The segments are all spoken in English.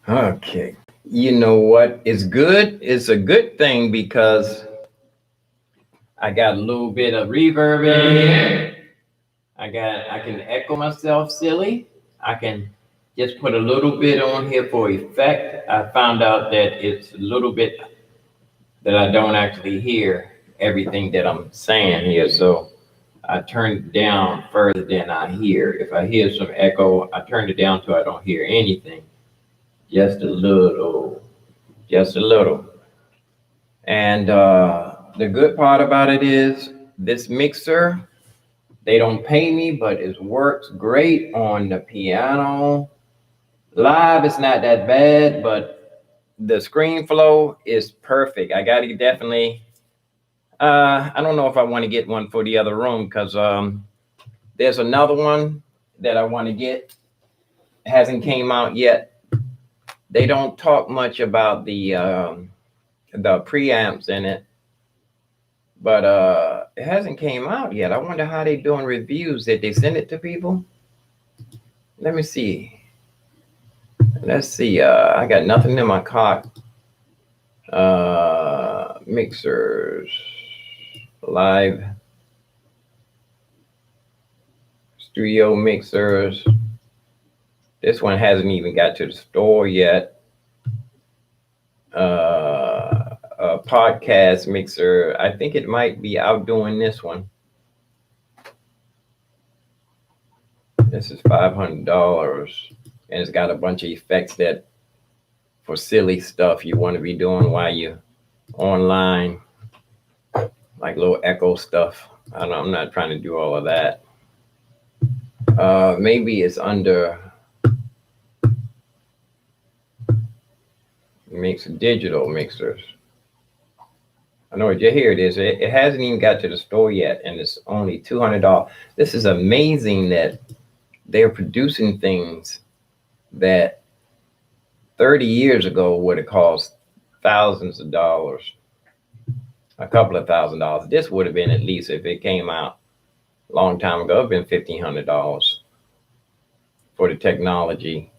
Okay. You know what? It's good. It's a good thing because I got a little bit of reverb in here. I can echo myself silly. I can just put a little bit on here for effect. I found out that it's a little bit that I don't actually hear everything that I'm saying here. So I turn it down further than I hear. If I hear some echo, I turn it down till I don't hear anything. Just a little, just a little. And the good part about it is this mixer, they don't pay me, but it works great on the piano. Live, it's not that bad, but the Screenflow is perfect. I got to definitely. I don't know if I want to get one for the other room because there's another one that I want to get. It hasn't came out yet. They don't talk much about the preamps in it, but it hasn't came out yet. I wonder how they doing reviews. Did they send it to people? Let me see. Let's see. I got nothing in my cart. Mixers, live studio mixers. This one hasn't even got to the store yet. A podcast mixer. I think it might be outdoing this one. This is $500, and it's got a bunch of effects that for silly stuff you want to be doing while you're online, like little echo stuff. I'm not trying to do all of that. Maybe it's under digital mixers. I know here it is. It hasn't even got to the store yet, and it's only $200. This is amazing that they're producing things that 30 years ago would have cost thousands of dollars, a couple of $1,000s. This would have been, at least if it came out a long time ago, it'd been $1,500 for the technology.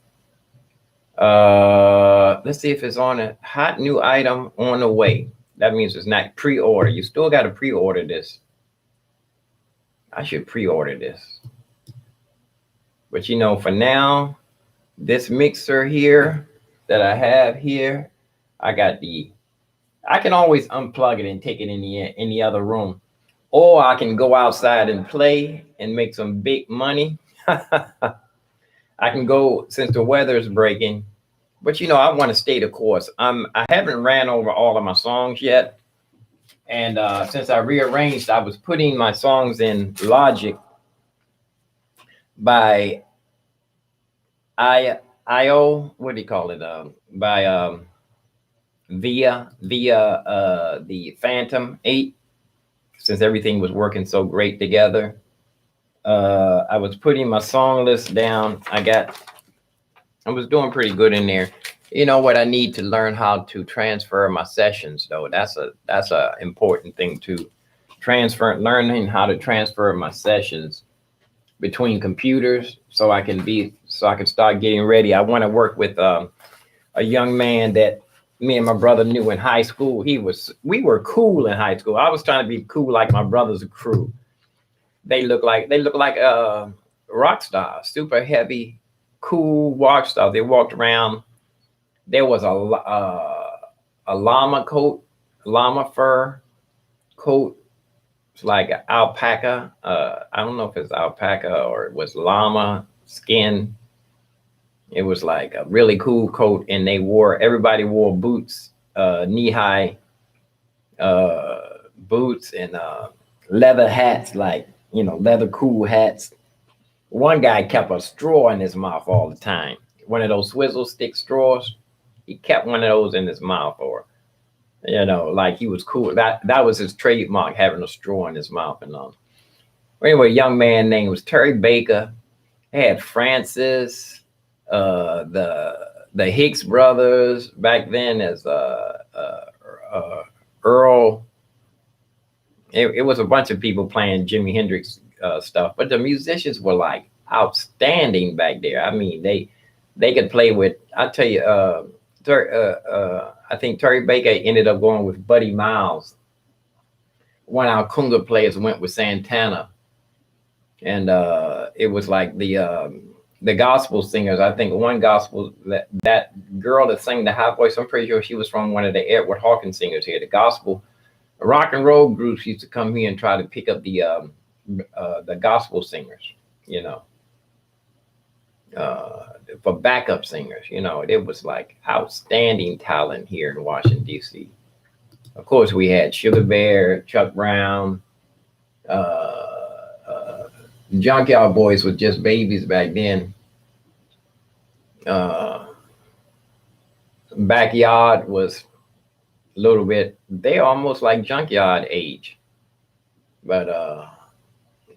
Let's see if it's on a hot new item on the way. That means it's not pre-order. You still got to pre-order this. I should pre-order this. But for now, this mixer here that I have here, I can always unplug it and take it in the other room. Or I can go outside and play and make some big money. I can go, since the weather is breaking. But I want to stay the course. I haven't ran over all of my songs yet. And since I rearranged, I was putting my songs in Logic by IO, what do you call it? By via the Phantom 8, since everything was working so great together. I was putting my song list down. I was doing pretty good in there. What I need to learn how to transfer my sessions, though. That's a important thing to learning how to transfer my sessions between computers so I can start getting ready. I want to work with a young man that me and my brother knew in high school. We were cool in high school. I was trying to be cool like my brother's crew. They look like rock stars, super heavy, cool rock stars. They walked around. There was a llama fur coat. It's like an alpaca. I don't know if it's alpaca or it was llama skin. It was like a really cool coat, and everybody wore boots, knee-high boots, and leather hats, like leather cool hats. One guy kept a straw in his mouth all the time. One of those swizzle stick straws. He kept one of those in his mouth, or like he was cool. That was his trademark, having a straw in his mouth and all. Anyway, a young man named was Terry Baker. He had Francis, the Hicks brothers back then as Earl. It was a bunch of people playing Jimi Hendrix stuff, but the musicians were like outstanding back there. I mean, They could play with. I tell you, I think Terry Baker ended up going with Buddy Miles. One of our conga players went with Santana, and it was like the gospel singers. I think one gospel that girl that sang the high voice. I'm pretty sure she was from one of the Edward Hawkins singers here. The gospel rock and roll groups used to come here and try to pick up the gospel singers. You know, for backup singers. You know, it was like outstanding talent here in Washington D.C. Of course, we had Sugar Bear, Chuck Brown. Junkyard Boys were just babies back then. Backyard was a little bit, they're almost like Junkyard age. But I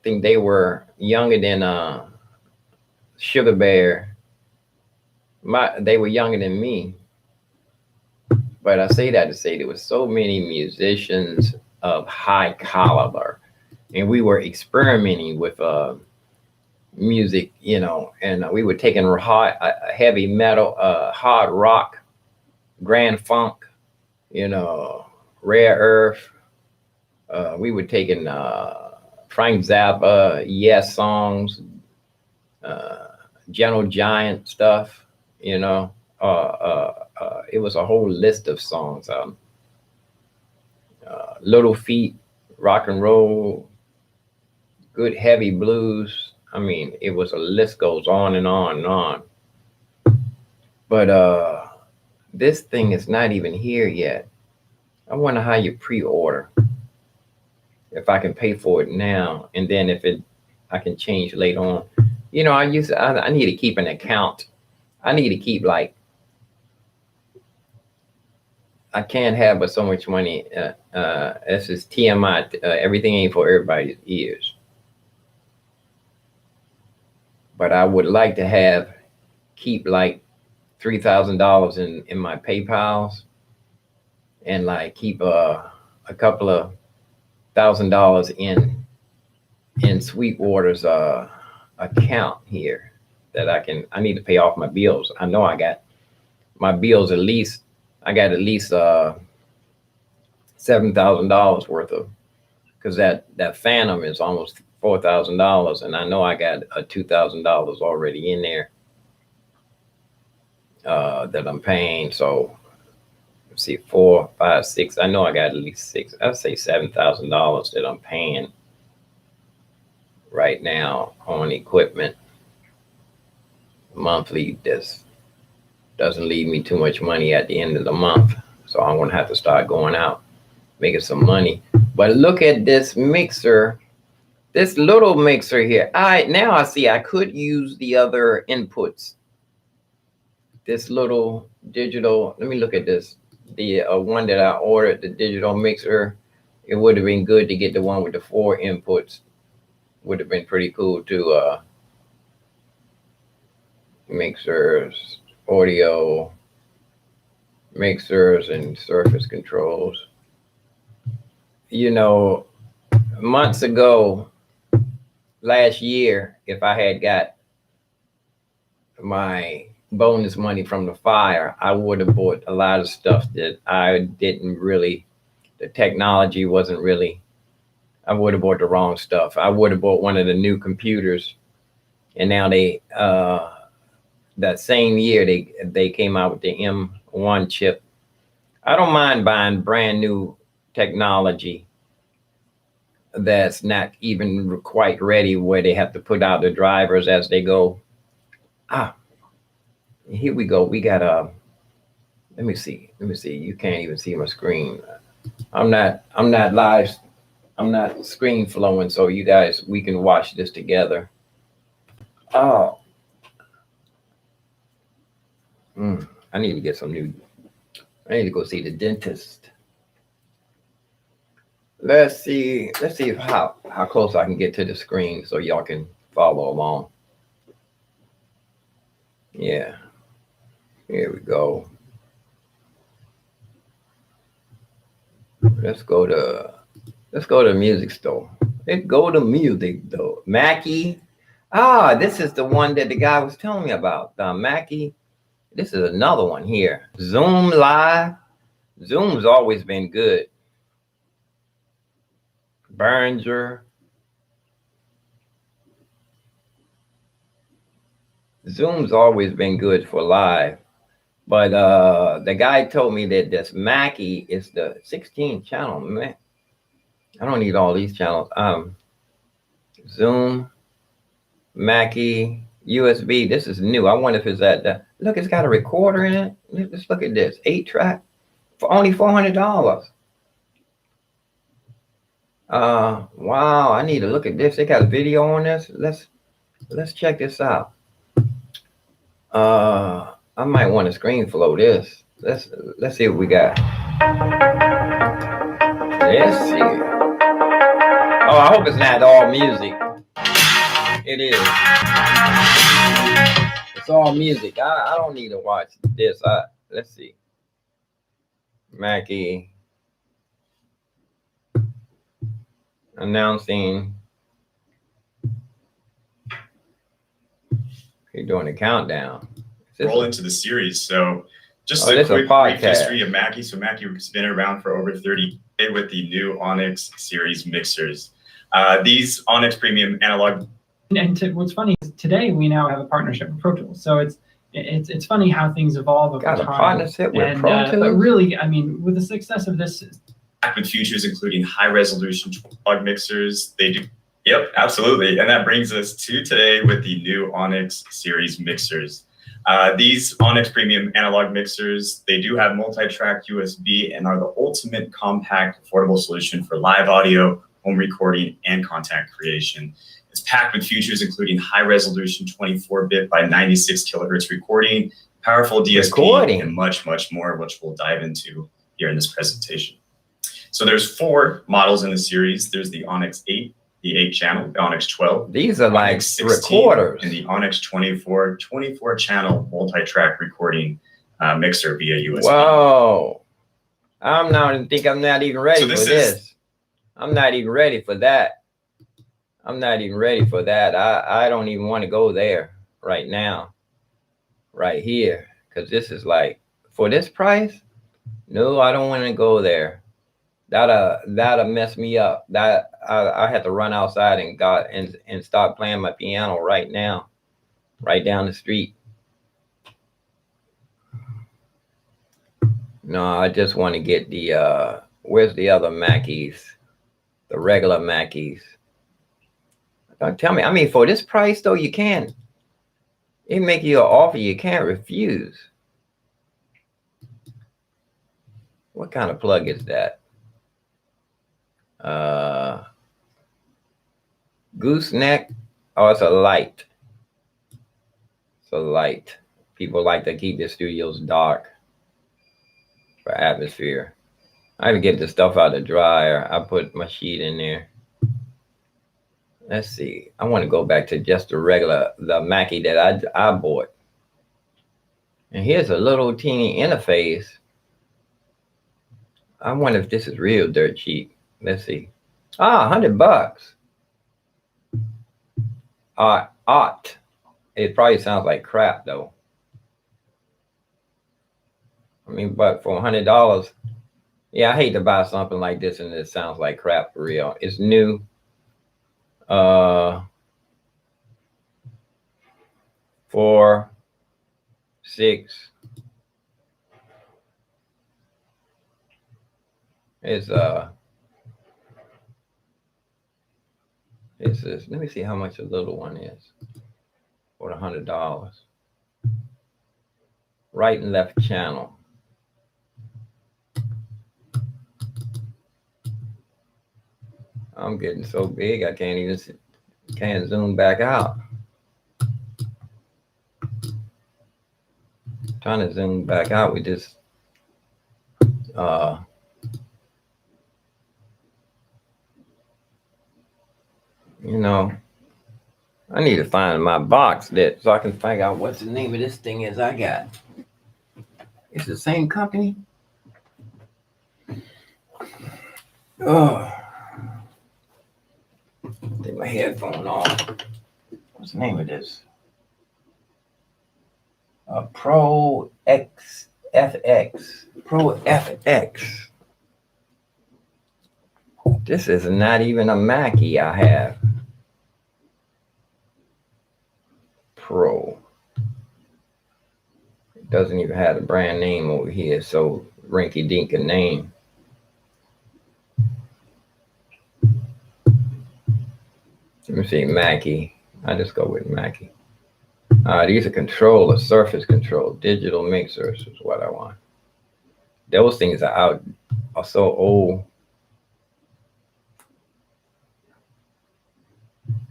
think they were younger than Sugar Bear. They were younger than me. But I say that to say there were so many musicians of high caliber. And we were experimenting with music, you know, and we were taking heavy metal, hard rock, grand funk, you know, rare earth. We were taking Frank Zappa, Yes songs, Gentle Giant stuff, you know. It was a whole list of songs. Little Feat, rock and roll, good heavy blues. I mean, it was a list goes on and on and on. But this thing is not even here yet. I wonder how you pre-order. If I can pay for it now, and then I can change later on. You know, I need to keep an account. I need to keep like, I can't have but so much money. This is TMI. Everything ain't for everybody's ears. But I would like to keep like $3,000 in my PayPals, and like keep a couple of $1,000 in Sweetwater's account here that I need to pay off my bills. I know I got my bills I got at least $7,000 worth of, because that Phantom is almost $4,000, and I know I got $2,000 already in there that I'm paying. So let's see, 4, 5, 6. I know I got at least 6. I'd say $7,000 that I'm paying right now on equipment monthly. This doesn't leave me too much money at the end of the month, so I'm gonna have to start going out making some money. But look at this mixer, this little mixer here. Now I see I could use the other inputs. This little digital, let me look at this. The one that I ordered, the digital mixer, it would have been good to get the one with the 4 inputs. Would have been pretty cool to mixers, audio, mixers, and surface controls. You know, months ago, last year, if I had got my bonus money from the fire, I would have bought a lot of stuff that I didn't really, the technology wasn't really, I would have bought the wrong stuff. I would have bought one of the new computers, and now that same year they came out with the M1 chip. I don't mind buying brand new technology that's not even quite ready, where they have to put out the drivers as they go. Here we go. We got let me see. You can't even see my screen. I'm not live. I'm not screen flowing, so you guys, we can watch this together. Oh. I need to get I need to go see the dentist. Let's see how close I can get to the screen so y'all can follow along. Yeah. Here we go. Let's go to music store. Let's go to music though. Mackie, Ah, this is the one that the guy was telling me about. The Mackie. This is another one here. Zoom Live. Zoom's always been good. Behringer. Zoom's always been good for live. But the guy told me that this Mackie is the 16 channel. Man, I don't need all these channels. Zoom, Mackie, USB. This is new. I wonder if it's at the look. It's got a recorder in it. Just look at this 8-track for only $400. Wow. I need to look at this. They got a video on this. Let's check this out. I might want to Screenflow this. Let's see what we got. Let's see. Oh, I hope it's not all music. It is. It's all music. I don't need to watch this. Let's see. Mackie announcing. He's doing a countdown. Roll into the series. So just a quick brief history of Mackie. So Mackie's been around for over 30 years with the new Onyx series mixers. These Onyx premium analog. What's funny is today we now have a partnership with Pro Tools. So it's funny how things evolve over time. Got a partnership with Pro Tools? But really, I mean, with the success of this. With features including high resolution analog mixers. They do. Yep, absolutely. And that brings us to today with the new Onyx series mixers. These Onyx premium analog mixers, they do have multi-track USB and are the ultimate compact, affordable solution for live audio, home recording, and content creation. It's packed with features including high resolution 24-bit by 96 kilohertz recording, powerful DSP, and much, much more, which we'll dive into here in this presentation. So there's 4 models in the series. There's the Onyx 8, the 8-channel, the Onyx 12. These are like 16, recorders. And the Onyx 24-channel multi-track recording mixer via USB. Whoa. I'm not even ready for this. I'm not even ready for that. I'm not even ready for that. I don't even want to go there right now. Right here. Because this is like, for this price? No, I don't want to go there. That'll mess me up. That I had to run outside and start playing my piano right now, right down the street. No, I just want to get the where's the other Mackies, the regular Mackies. Don't tell me. I mean, for this price though, you can. It make you an offer you can't refuse. What kind of plug is that? Gooseneck. Oh, it's a light. It's a light. People like to keep their studios dark for atmosphere. I had to get the stuff out of the dryer. I put my sheet in there. Let's see. I want to go back to just the Mackie that I bought. And here's a little teeny interface. I wonder if this is real dirt cheap. Let's see. $100. Art. It probably sounds like crap though. I mean, but for $100, yeah, I hate to buy something like this and it sounds like crap for real. It's new. 4, 6. It's let me see how much a little one is for $100. Right and left channel. I'm getting so big I can't zoom back out. Trying to zoom back out with this you know, I need to find my box so I can figure out what's the name of this thing is I got. It's the same company. Oh, take my headphone off. What's the name of this? Pro X FX. Pro FX. This is not even a Mackie I have. Pro. It doesn't even have a brand name over here, so rinky dink a name. Let me see, Mackie. I just go with Mackie. These are controller, surface control, digital mixers is what I want. Those things are so old.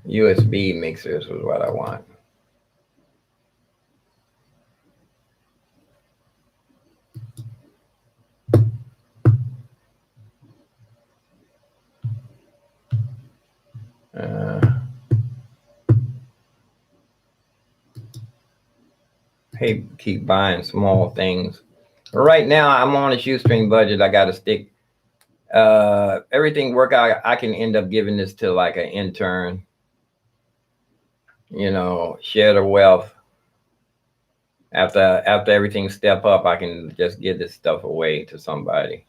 USB mixers is what I want. Hey, keep buying small things. Right now, I'm on a shoestring budget. I got to stick. Everything work out. I can end up giving this to like an intern. You know, share the wealth. After everything step up, I can just give this stuff away to somebody.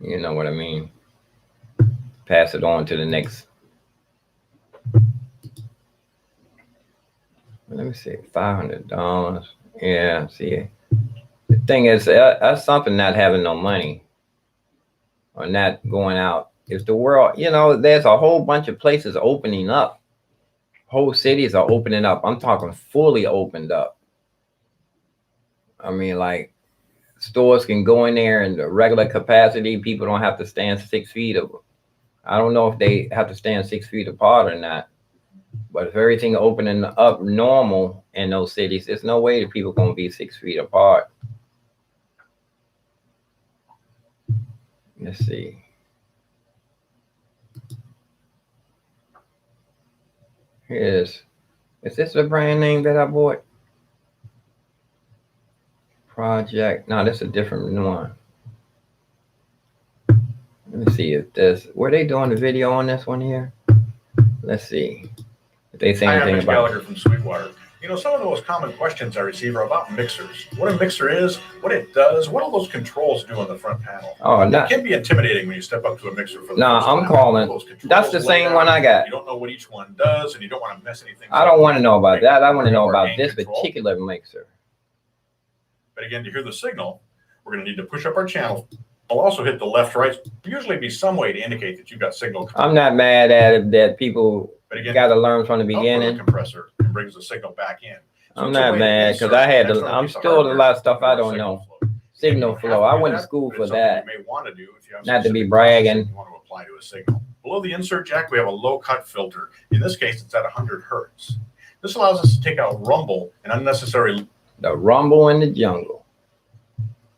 You know what I mean? Pass it on to the next. Let me see, $500. Yeah, see. The thing is, that's something not having no money or not going out. If the world, you know, there's a whole bunch of places opening up. Whole cities are opening up. I'm talking fully opened up. I mean, like, stores can go in there in the regular capacity. People don't have to stand 6 feet. I don't know if they have to stand 6 feet apart or not. But if everything opening up normal in those cities, there's no way that people going to be 6 feet apart. Let's see. Is this the brand name that I bought? Project. No, that's a different one. Let me see if this. Were they doing the video on this one here? Let's see. If they say anything Mitch about Gallagher from Sweetwater. You know, some of the most common questions I receive are about mixers. What a mixer is, what it does, what all those controls do on the front panel. Oh, no. It can be intimidating when you step up to a mixer for the No, first time. I'm calling. That's the same one I got. You don't know what each one does, and you don't want to mess anything up. I don't want to know about that. I want to know about this particular mixer. But again, to hear the signal, we're going to need to push up our channel. I'll also hit the left, right. Usually be some way to indicate that you've got signal. I'm not mad at it that people got to learn from the beginning. Compressor and brings the signal back in. So I'm not mad because I had to. I'm still a lot of stuff I don't know. Signal flow. I went to school for that. You may want to do if you have not to be bragging. You want to apply to a signal. Below the insert jack, we have a low cut filter. In this case, it's at 100 hertz. This allows us to take out rumble and unnecessary. The rumble in the jungle.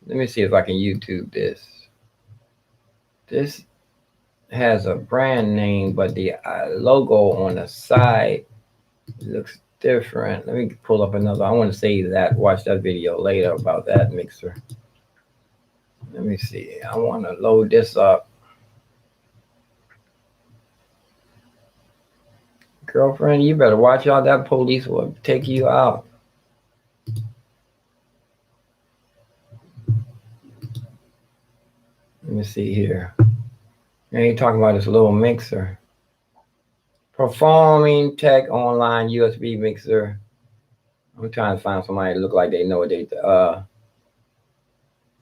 Let me see if I can YouTube this. This has a brand name, but the logo on the side looks different. Let me pull up another. I want to save that. Watch that video later about that mixer. Let me see. I want to load this up. Girlfriend, you better watch out. That police will take you out. Let me see here. And you're talking about this little mixer. Performing Tech Online USB mixer. I'm trying to find somebody that look like they know what they let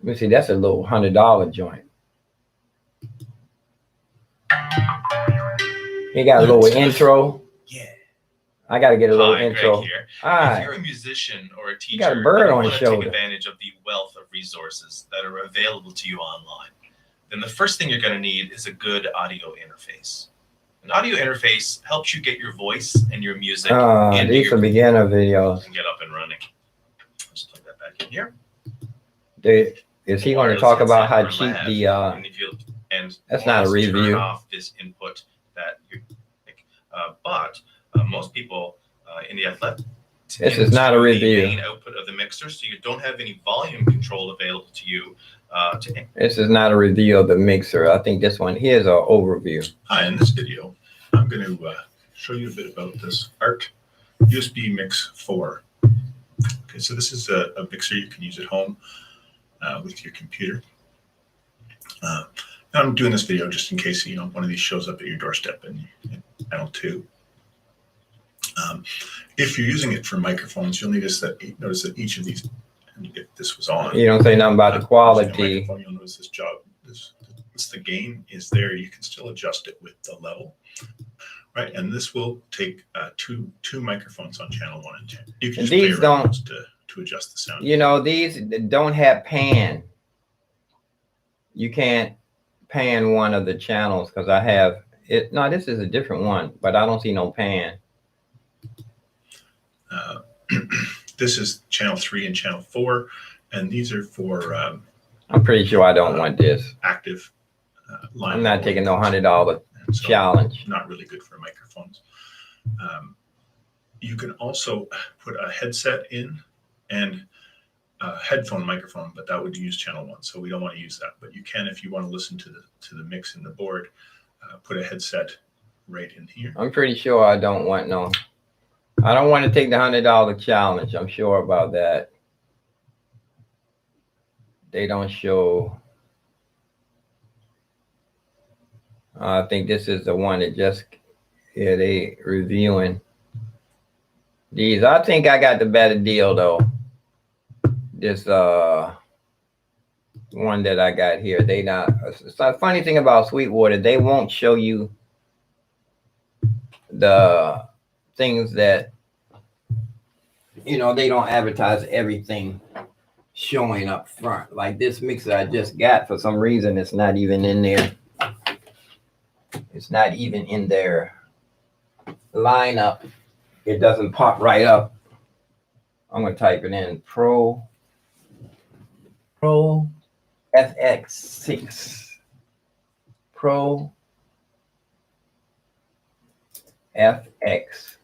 me see, that's a little $100 joint. He got a little intro. Yeah. I gotta get a little intro. Hi. If you're a musician or a teacher, you got a bird on your shoulder. Take advantage of the wealth of resources that are available to you online. Then the first thing you're going to need is a good audio interface. An audio interface helps you get your voice and your music into these are beginner videos. And get up and running. Let's plug that back in here. Is he going to talk about how cheap the that's not a review. Turn off this input that you but most people in the athletic. This is not a review. The main output of the mixer, so you don't have any volume control available to you. This is not a review of the mixer. I think this one here's an overview. Hi, in this video, I'm going to show you a bit about this ART USB Mix 4. Okay, so this is a mixer you can use at home with your computer. I'm doing this video just in case one of these shows up at your doorstep in panel 2. If you're using it for microphones, you'll notice that each of these, and if this was on, You don't say nothing about the quality. You'll notice once the gain is there, you can still adjust it with the level, right? And this will take two microphones on channel 1 and 2. You can just These play around don't to adjust the sound. These don't have pan. You can't pan one of the channels because I have it. No, this is a different one, but I don't see no pan. This is channel 3 and channel 4, and these are for I'm pretty sure I don't want this. active line. I'm not taking no $100 challenge. Not really good for microphones. You can also put a headset in and a headphone microphone, but that would use channel 1, so we don't want to use that. But you can, if you want to listen to the mix in the board, put a headset right in here. I'm pretty sure I don't want no. I don't want to take the $100 challenge. I'm sure about that. They don't show. I think this is the one that just, yeah, they reviewing these. I think I got the better deal though. This one that I got here, they not. It's a funny thing about Sweetwater, they won't show you the things that, they don't advertise everything showing up front. Like this mixer I just got, for some reason it's not even in there. It's not even in their lineup. It doesn't pop right up. I'm gonna type it in. Pro FX6. Pro FX.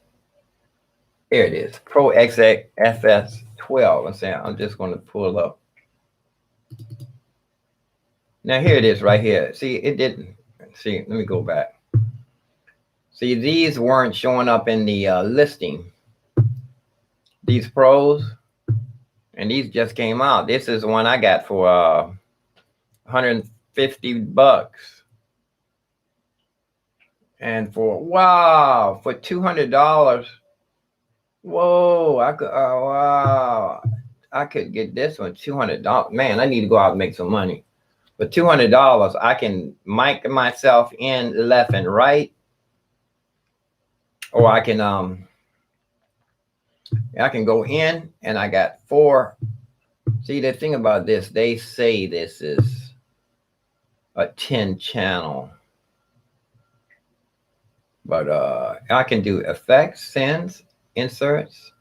Here it is. Pro XX FS12. I'm just going to pull up. Now here it is right here. See, it didn't. See, let me go back. See, these weren't showing up in the listing. These pros, and these just came out. This is one I got for $150. And for $200. Whoa, I could get this one $200. Man, I need to go out and make some money. For $200, I can mic myself in left and right, or I can go in, and I got 4. See, the thing about this, they say this is a 10 channel, but I can do effects, sends, inserts,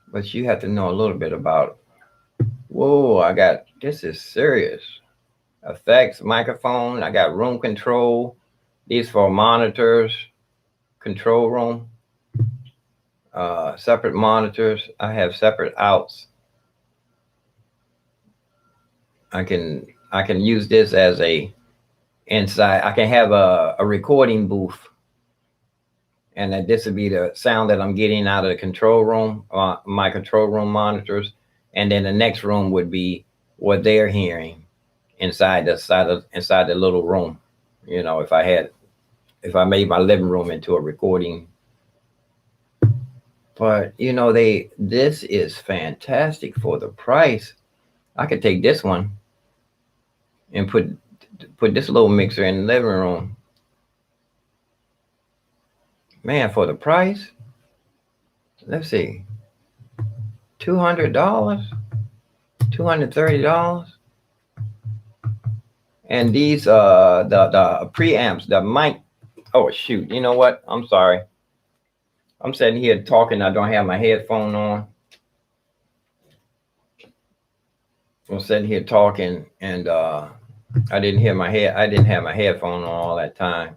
but you have to know a little bit about. Whoa, this is serious. Effects, microphone, I got room control. These for monitors, control room, separate monitors. I have separate outs. I can use this as a inside. I can have a recording booth, and that this would be the sound that I'm getting out of the control room, my control room monitors, and then the next room would be what they're hearing inside the little room. If I made my living room into a recording. But this is fantastic for the price. I could take this one and put this little mixer in the living room. Man, for the price, let's see, $200, $230. And these the preamps, the mic. Oh shoot, you know what? I'm sorry. I'm sitting here talking. I don't have my headphone on. I'm sitting here talking, and I didn't have my headphone on all that time.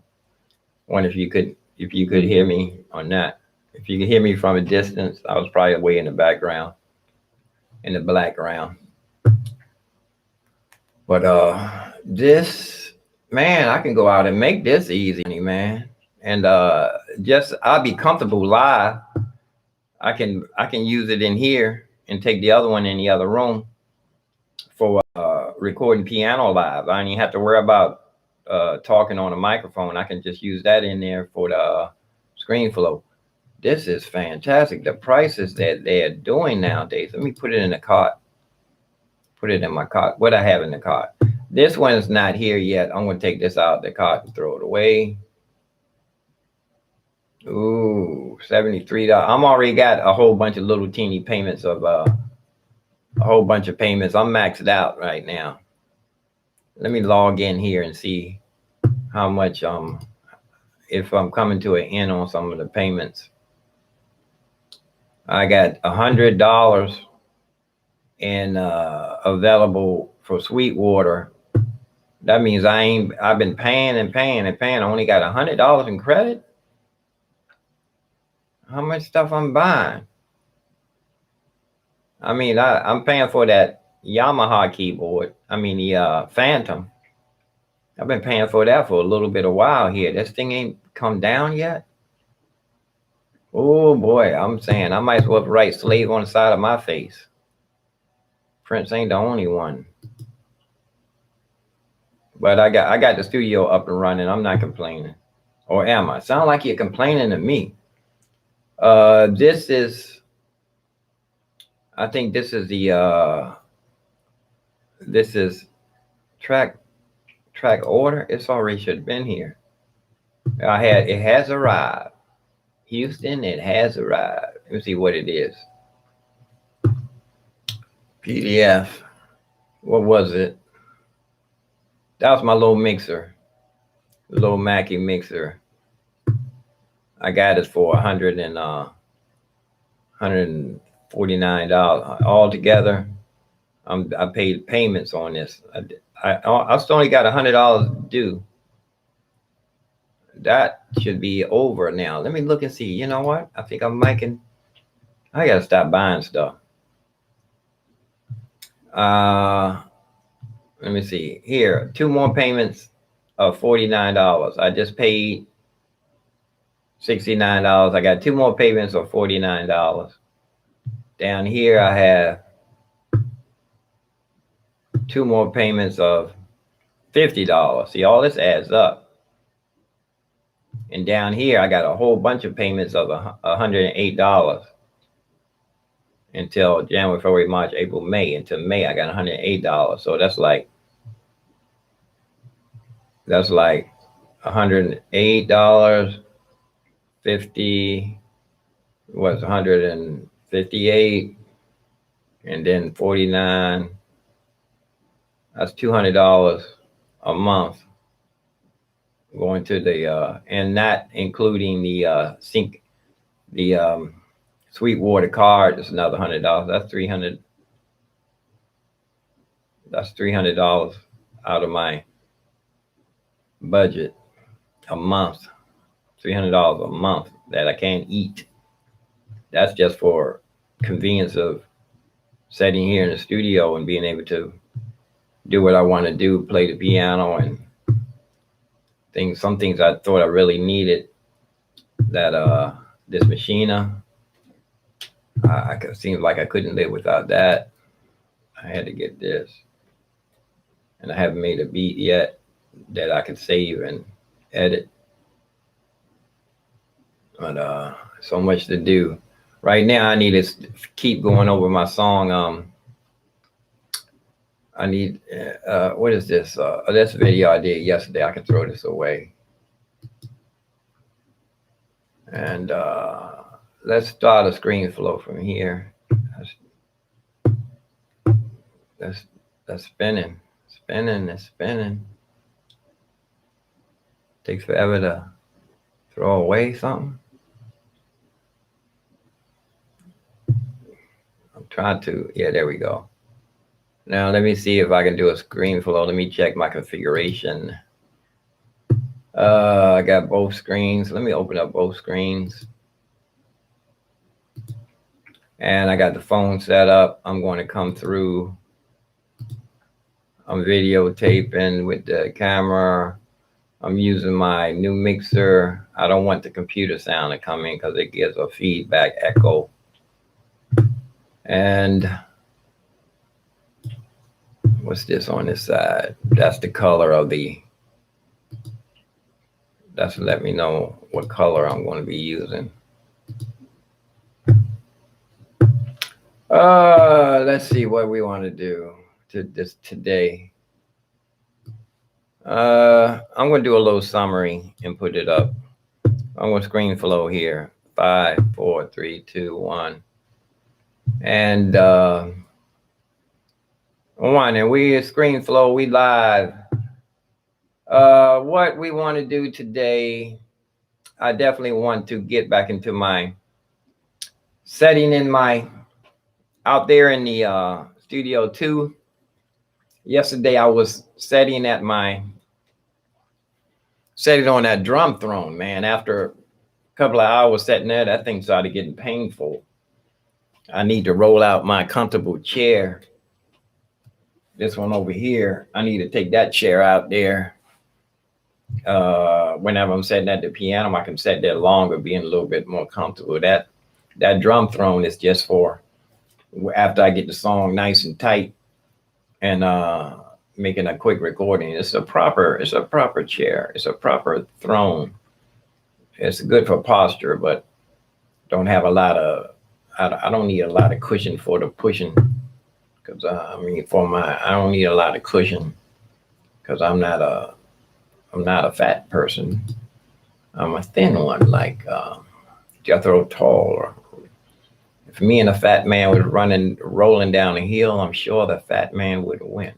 Wonder if you could hear me on that. If you could hear me from a distance, I was probably way in the background, in the background. But this man, I can go out and make this easy, man. And just I'll be comfortable live. I can use it in here and take the other one in the other room for recording piano live. I don't even have to worry about talking on a microphone. I can just use that in there for the Screenflow. This is fantastic. The prices that they're doing nowadays. Let me put it in the cart. Put it in my cart. What I have in the cart. This one is not here yet. I'm going to take this out of the cart and throw it away. Ooh, $73. I'm already got a whole bunch of little teeny payments of a whole bunch of payments. I'm maxed out right now. Let me log in here and see how much if I'm coming to an end on some of the payments. I got $100 in available for Sweetwater. That means I've been paying and paying and paying. I only got $100 in credit. How much stuff I'm buying? I mean, I'm paying for that Yamaha keyboard. I mean, the Phantom. I've been paying for that for a little bit of while here. This thing ain't come down yet. Oh boy, I'm saying I might as well write slave on the side of my face. Prince ain't the only one. But I got the studio up and running. I'm not complaining. Or am I? Sound like you're complaining to me. This is, I think this is the this is track order. It's already should have been here. It has arrived. Houston, it has arrived. Let me see what it is. PDF. What was it? That was my little mixer. The little Mackie mixer. I got it for $149 altogether. I paid payments on this. I still only got $100 due. That should be over now. Let me look and see. You know what? I think I'm making. I gotta stop buying stuff. Let me see here. 2 more payments of $49. I just paid $69. I got 2 more payments of $49. Down here, I have 2 more payments of $50. See, all this adds up. And down here, I got a whole bunch of payments of $108 until January, February, March, April, May. Until May, I got $108. So that's like $108, 50 was 158, and then 49. That's $200 a month going to the and not including the Sweetwater card is another $100. That's $300. That's $300 out of my budget a month. $300 a month that I can't eat. That's just for convenience of sitting here in the studio and being able to do what I want to do, play the piano and things. Some things I thought I really needed. That this machina, it seems like I couldn't live without that. I had to get this, and I haven't made a beat yet that I could save and edit. But so much to do. Right now, I need to keep going over my song. I need, what is this? This video I did yesterday. I can throw this away. And let's start a Screenflow from here. That's spinning. It's spinning. Takes forever to throw away something. I'm trying to, yeah, there we go. Now let me see if I can do a Screenflow. Let me check my configuration. I got both screens. Let me open up both screens. And I got the phone set up. I'm going to come through I'm videotaping with the camera. I'm using my new mixer. I don't want the computer sound to come in because it gives a feedback echo. And what's this on this side? That's the color of the, that's to let me know what color I'm going to be using. Let's see what we want to do to this today. I'm going to do a little summary and put it up. I'm going to Screenflow here. 5, 4, 3, 2, 1. And one, and we at Screenflow, we live. What we want to do today, I definitely want to get back into my setting in my, out there in the Studio 2. Yesterday I was setting on that drum throne, man. After a couple of hours setting there, that thing started getting painful. I need to roll out my comfortable chair. This one over here, I need to take that chair out there. Whenever I'm sitting at the piano, I can sit there longer, being a little bit more comfortable. That drum throne is just for after I get the song nice and tight and making a quick recording. It's a proper chair. It's a proper throne. It's good for posture, but don't have a lot of, I don't need a lot of cushion for the pushing. Cause I don't need a lot of cushion because I'm not a fat person. I'm a thin one, like Jethro Tull. Or if me and a fat man was rolling down a hill, I'm sure the fat man would win.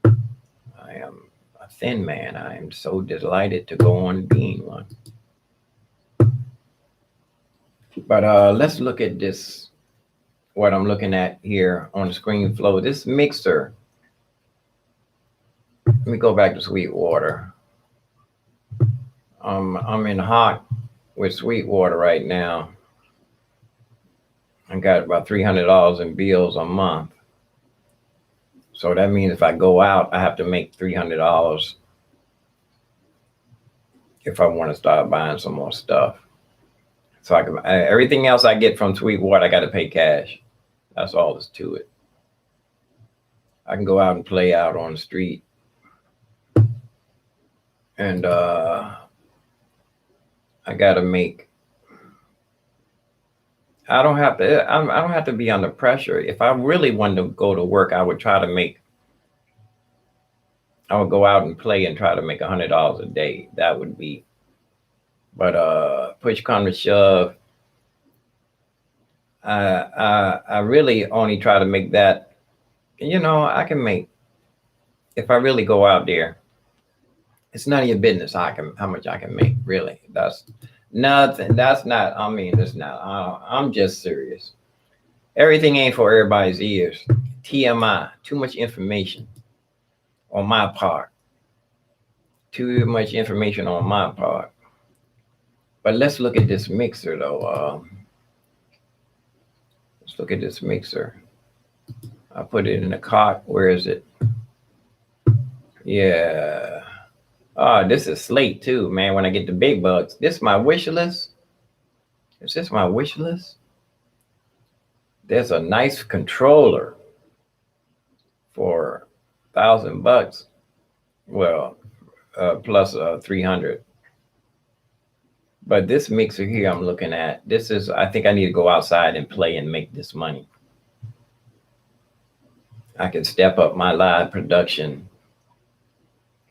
I am a thin man. I am so delighted to go on being one. But let's look at this, what I'm looking at here on the Screenflow. This mixer. Let me go back to Sweetwater. I'm in hot with Sweetwater right now. I got about $300 in bills a month. So that means if I go out, I have to make $300 if I want to start buying some more stuff. So I can, everything else I get from Sweetwater, I got to pay cash. That's all there's to it. I can go out and play out on the street. And I got to make, I don't have to be under pressure. If I really wanted to go to work, I would go out and play and try to make $100 a day. That would be, but push come to shove, I really only try to make that, I can make, if I really go out there, it's none of your business how much I can make, really. That's nothing. It's not, I'm just serious. Everything ain't for everybody's ears. TMI, too much information on my part. Too much information on my part. But let's look at this mixer though. Let's look at this mixer. I put it in the cart. Where is it? Yeah. Oh, this is slate too, man. When I get the big bucks, this is my wish list. Is this my wish list? There's a nice controller for $1,000. Well, plus 300. But this mixer here I'm looking at, this is, I think I need to go outside and play and make this money. I can step up my live production,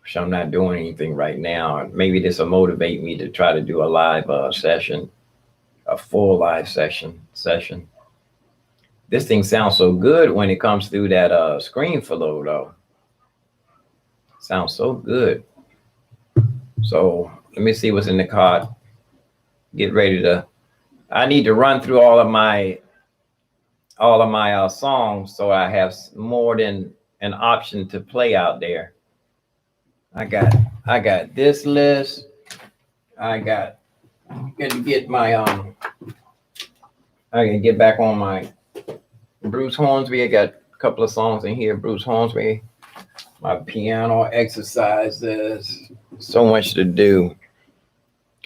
which I'm not doing anything right now. Maybe this will motivate me to try to do a live session, a full live session. This thing sounds so good when it comes through that Screenflow though. Sounds so good. So let me see what's in the cart. Get ready to, I need to run through all of my songs so I have more than an option to play out there. I got this list. I got to get my I can get back on my Bruce Hornsby. I got a couple of songs in here. Bruce Hornsby. my piano exercises. So much to do.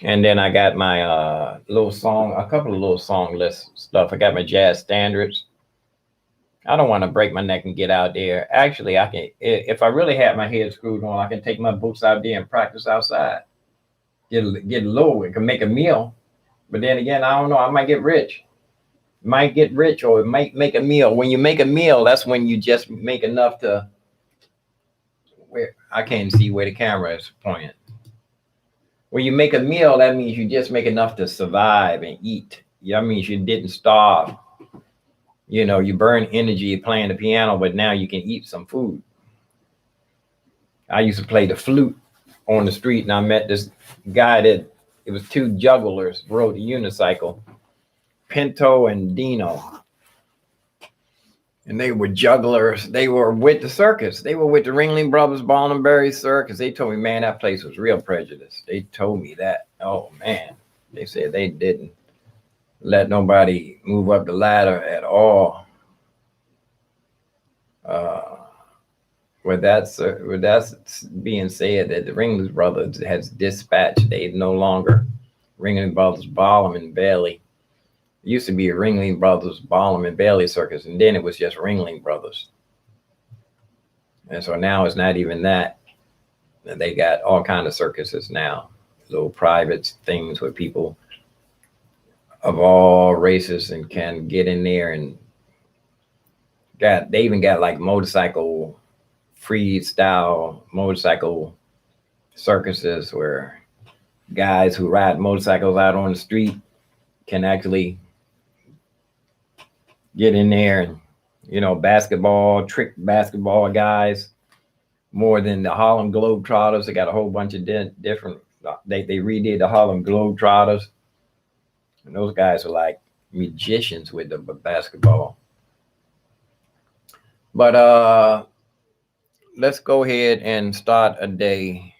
And then I got my a couple of little song list stuff. I got my jazz standards. I don't want to break my neck and get out there. Actually, I can, if I really had my head screwed on, I can take my books out there and practice outside. Get low. It can make a meal. But then again, I don't know. I might get rich. Might get rich, or it might make a meal. When you make a meal, that's when you just make enough to where I can't see where the camera is pointing. When you make a meal, that means you just make enough to survive and eat. That means you didn't starve. You know, you burn energy playing the piano, but now you can eat some food. I used to play the flute on the street, and I met this guy that it was two jugglers rode a unicycle, Pinto and Dino. And they were jugglers. They were with the circus. They were with the Ringling Brothers Ball and Berry Circus. They told me, man, that place was real prejudiced. They told me that. Oh, man. They said they didn't let nobody move up the ladder at all. With that's being said, that the Ringling Brothers has dispatched. They no longer Ringling Brothers Ball and Bailey. It used to be a Ringling Brothers Ballroom and Bailey Circus, and then it was just Ringling Brothers. And so now it's not even that. And they got all kinds of circuses now, little private things where people of all races and can get in there and they even got like motorcycle freestyle motorcycle circuses where guys who ride motorcycles out on the street can actually get in there and, you know, trick basketball guys more than the Harlem Globetrotters. They got a whole bunch of different, they redid the Harlem Globetrotters. And those guys are like magicians with the basketball. But let's go ahead and start a day.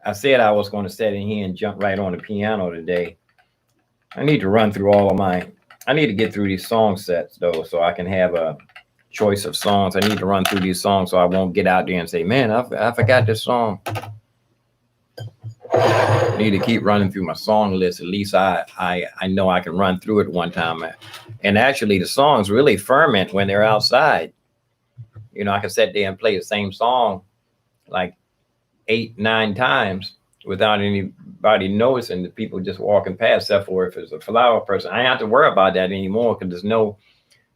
I said I was going to sit in here and jump right on the piano today. I need to run through I need to get through these song sets though, so I can have a choice of songs. I need to run through these songs so I won't get out there and say, man, I forgot this song. I need to keep running through my song list. At least I know I can run through it one time. And actually the songs really ferment when they're outside. You know, I can sit there and play the same song like 8-9 times without anybody noticing, the people just walking past, except for if it's a flower person. I don't have to worry about that anymore because there's no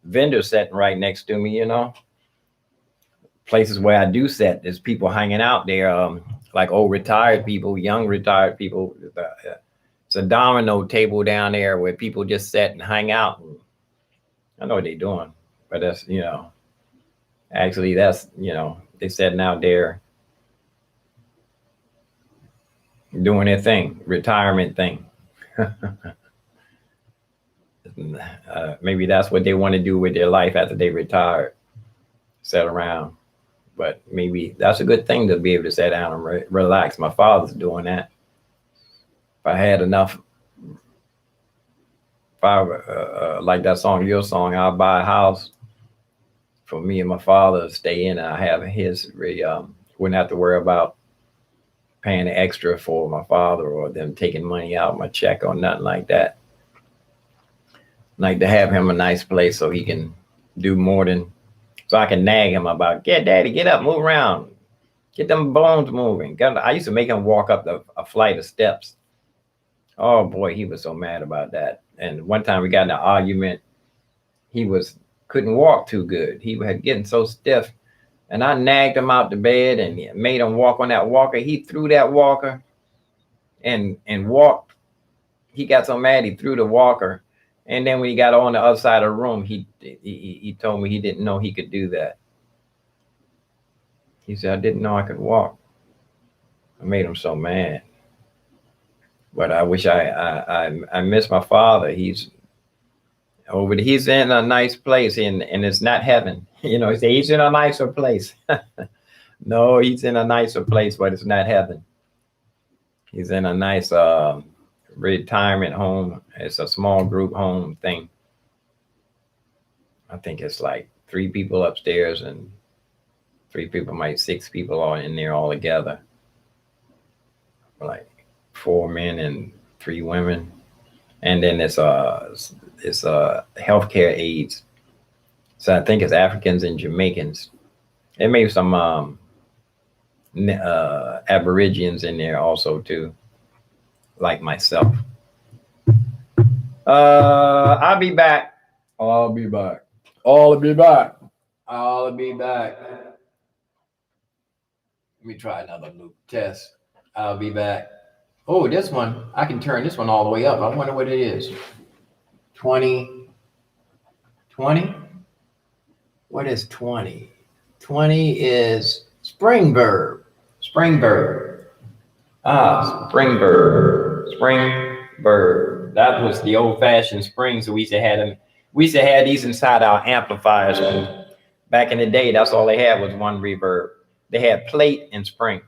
vendor sitting right next to me, you know. Places where I do set, there's people hanging out there, like old retired people, young retired people. It's a domino table down there where people just sit and hang out. I know what they're doing, but that's, you know, actually that's, you know, they sitting out there doing their thing, retirement thing. Maybe that's what they want to do with their life after they retire, sit around. But maybe that's a good thing to be able to sit down and relax. My father's doing that. If I had enough, like that song, your song, I'll buy a house for me and my father to stay in. I have his, wouldn't have to worry about paying extra for my father or them taking money out of my check or nothing like that. Like to have him a nice place so he can do more than, so I can nag him about, get daddy, get up, move around, get them bones moving. I used to make him walk up a flight of steps. Oh boy, he was so mad about that. And one time we got in an argument. He couldn't walk too good. He was getting so stiff. And I nagged him out the bed and made him walk on that walker. He threw that walker and walked. He got so mad he threw the walker. And then when he got on the other side of the room, he told me he didn't know he could do that. He said, I didn't know I could walk. I made him so mad. But I wish I miss my father. He's in a nice place and it's not heaven. You know, he's in a nicer place. No, he's in a nicer place, but it's not heaven. He's in a nice retirement home. It's a small group home thing. I think it's like 3 people upstairs and 3 people, might 6 people all in there all together. Like 4 men and 3 women. And then it's healthcare aides. So I think it's Africans and Jamaicans. There may be some Aborigines in there also too, like myself. I'll be back. I'll be back. I'll be back. I'll be back. Let me try another loop test. I'll be back. Oh, this one, I can turn this one all the way up. I wonder what it is. 20. 20? What is 20? 20 is spring verb. Spring verb. Ah, spring verb. Spring verb. That was the old-fashioned spring. So we used to have them. We used to have these inside our amplifiers. Back in the day, that's all they had was one reverb. They had plate and spring.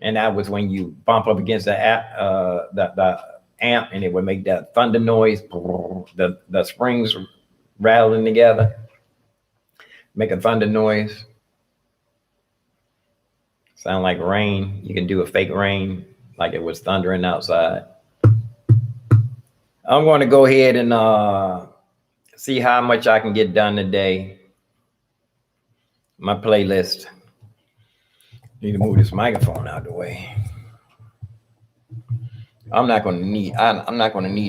And that was when you bump up against the amp and it would make that thunder noise. The springs rattling together. Make a thunder noise. Sound like rain. You can do a fake rain like it was thundering outside. I'm going to go ahead and see how much I can get done today. My playlist. Need to move this microphone out of the way. I'm not going to need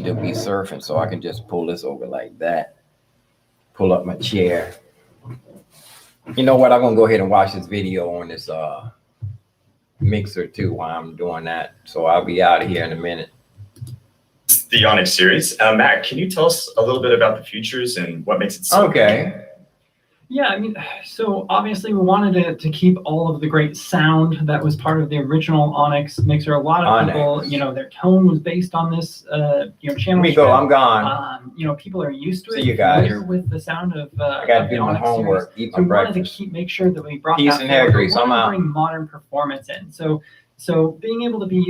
to be surfing, so I can just pull this over like that. Pull up my chair. You know what? I'm going to go ahead and watch this video on this mixer too while I'm doing that. So I'll be out of here in a minute. The Onyx series. Matt, can you tell us a little bit about the features and what makes it so okay? Yeah, I mean, so obviously we wanted to keep all of the great sound that was part of the original Onyx mixer. A lot of people, you know, their tone was based on this, channel. We go. I'm gone. People are used to it. See you guys. With the sound of I got to do my homework. Series. Eat my breakfast. We wanted to make sure that we brought Peace that and hair grease. forward. I'm out. Bring modern performance in. So being able to be used